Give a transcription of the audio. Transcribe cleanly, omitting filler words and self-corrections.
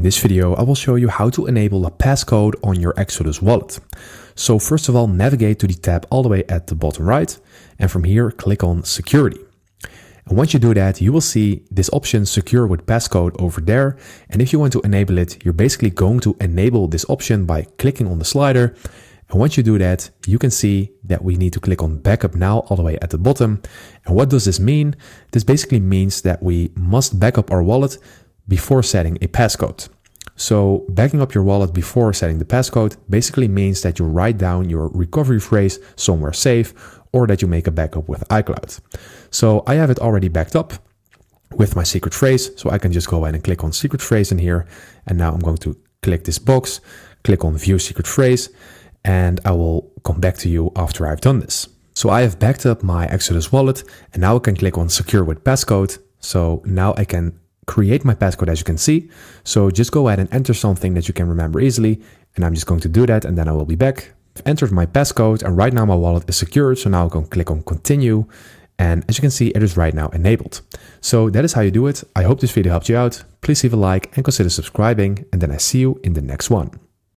this video, I will show you how to enable a passcode on your Exodus wallet. So first of all, navigate to the tab all the way at the bottom right, and from here, click on Security. And once you do that, you will see this option Secure with Passcode over there. And if you want to enable it, you're basically going to enable this option by clicking on the slider. And once you do that, you can see that we need to click on Backup Now all the way at the bottom. And what does this mean? This basically means that we must back up our wallet before setting a passcode. So backing up your wallet before setting the passcode basically means that you write down your recovery phrase somewhere safe, or that you make a backup with iCloud. So I have it already backed up with my secret phrase. So I can just go ahead and click on secret phrase in here. And now I'm going to click this box, click on view secret phrase, and I will come back to you after I've done this. So I have backed up my Exodus wallet, and now I can click on secure with passcode. So now I can create my passcode, as you can see. So just go ahead and enter something that you can remember easily. And I'm just going to do that, and then I will be back. I've entered my passcode, and right now my wallet is secured. So now I'm going to click on continue. And as you can see, it is right now enabled. So that is how you do it. I hope this video helped you out. Please leave a like and consider subscribing. And then I see you in the next one.